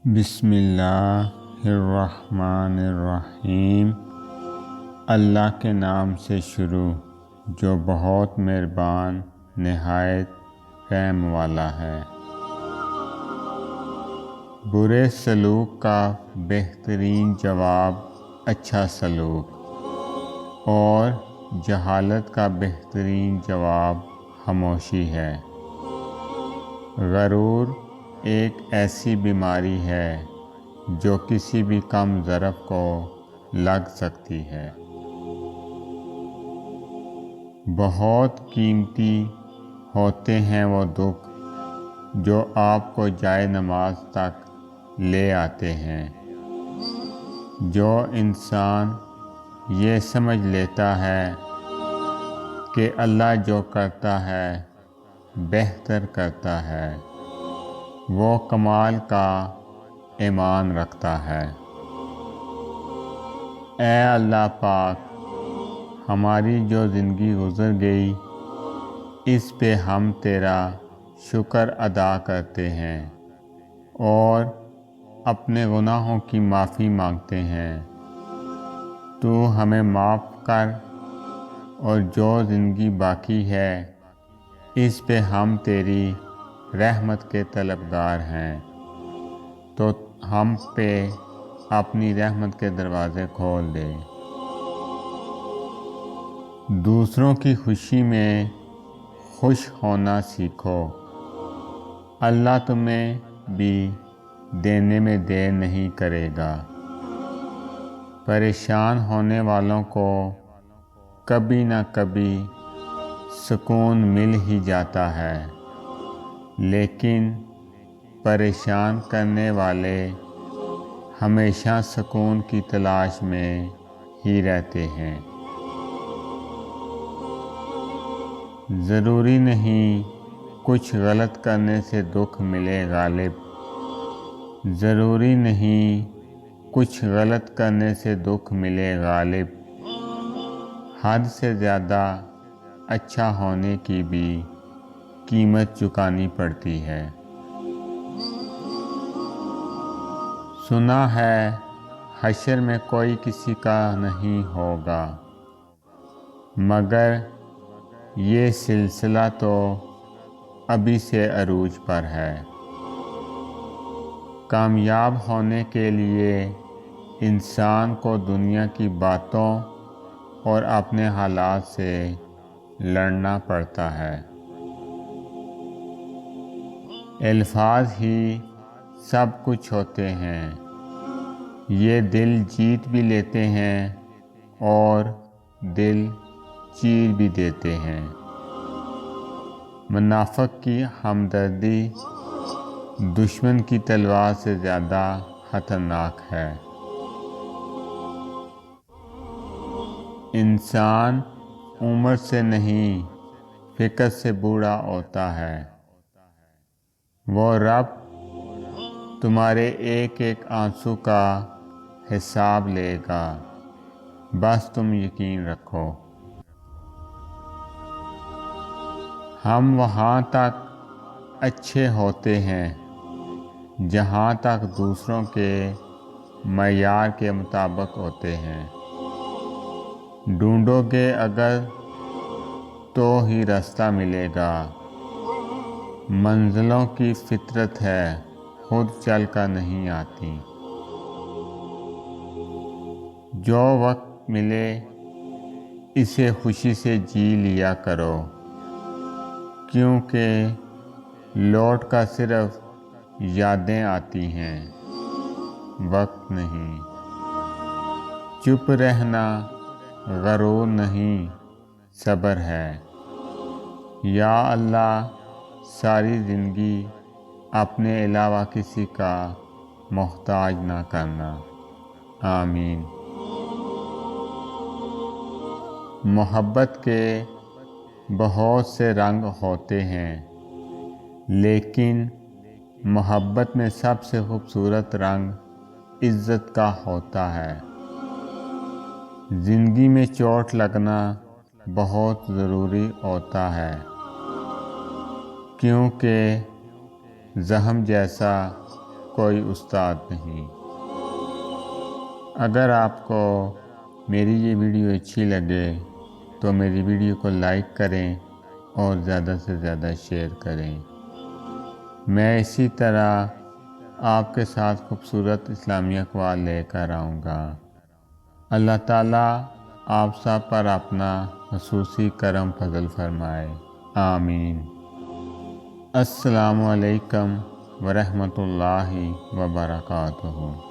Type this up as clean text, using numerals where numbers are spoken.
بسم اللہ الرحمن الرحیم۔ اللہ کے نام سے شروع جو بہت مہربان نہایت رحم والا ہے۔ برے سلوک کا بہترین جواب اچھا سلوک، اور جہالت کا بہترین جواب خاموشی ہے۔ غرور ایک ایسی بیماری ہے جو کسی بھی کم ظرف کو لگ سکتی ہے۔ بہت قیمتی ہوتے ہیں وہ دکھ جو آپ کو جائے نماز تک لے آتے ہیں۔ جو انسان یہ سمجھ لیتا ہے کہ اللہ جو کرتا ہے بہتر کرتا ہے، وہ کمال کا ایمان رکھتا ہے۔ اے اللہ پاک، ہماری جو زندگی گزر گئی اس پہ ہم تیرا شکر ادا کرتے ہیں اور اپنے گناہوں کی معافی مانگتے ہیں۔ تو ہمیں معاف کر، اور جو زندگی باقی ہے اس پہ ہم تیری رحمت کے طلبگار ہیں، تو ہم پہ اپنی رحمت کے دروازے کھول دے۔ دوسروں کی خوشی میں خوش ہونا سیکھو۔ اللہ تمہیں بھی دینے میں دیر نہیں کرے گا۔ پریشان ہونے والوں کو کبھی نہ کبھی سکون مل ہی جاتا ہے، لیکن پریشان کرنے والے ہمیشہ سکون کی تلاش میں ہی رہتے ہیں۔ ضروری نہیں کچھ غلط کرنے سے دکھ ملے غالب، ضروری نہیں کچھ غلط کرنے سے دکھ ملے غالب، حد سے زیادہ اچھا ہونے کی بھی قیمت چکانی پڑتی ہے۔ سنا ہے حشر میں کوئی کسی کا نہیں ہوگا، مگر یہ سلسلہ تو ابھی سے عروج پر ہے۔ کامیاب ہونے کے لیے انسان کو دنیا کی باتوں اور اپنے حالات سے لڑنا پڑتا ہے۔ الفاظ ہی سب کچھ ہوتے ہیں، یہ دل جیت بھی لیتے ہیں اور دل چیر بھی دیتے ہیں۔ منافق کی ہمدردی دشمن کی تلوار سے زیادہ خطرناک ہے۔ انسان عمر سے نہیں فکر سے بوڑھا ہوتا ہے۔ وہ رب تمہارے ایک ایک آنسو کا حساب لے گا، بس تم یقین رکھو۔ ہم وہاں تک اچھے ہوتے ہیں جہاں تک دوسروں کے معیار کے مطابق ہوتے ہیں۔ ڈھونڈو گے اگر تو ہی راستہ ملے گا۔ منزلوں کی فطرت ہے، خود چل کر نہیں آتی۔ جو وقت ملے اسے خوشی سے جی لیا کرو، کیونکہ لوٹ کر صرف یادیں آتی ہیں، وقت نہیں۔ چپ رہنا غرور نہیں، صبر ہے۔ یا اللہ، ساری زندگی اپنے علاوہ کسی کا محتاج نہ کرنا، آمین۔ محبت کے بہت سے رنگ ہوتے ہیں، لیکن محبت میں سب سے خوبصورت رنگ عزت کا ہوتا ہے۔ زندگی میں چوٹ لگنا بہت ضروری ہوتا ہے، کیونکہ زخم جیسا کوئی استاد نہیں۔ اگر آپ کو میری یہ ویڈیو اچھی لگے تو میری ویڈیو کو لائک کریں اور زیادہ سے زیادہ شیئر کریں۔ میں اسی طرح آپ کے ساتھ خوبصورت اسلامی اقوال لے کر آؤں گا۔ اللہ تعالیٰ آپ سب پر اپنا خصوصی کرم فضل فرمائے، آمین۔ السلام علیکم ورحمۃ اللہ وبرکاتہ۔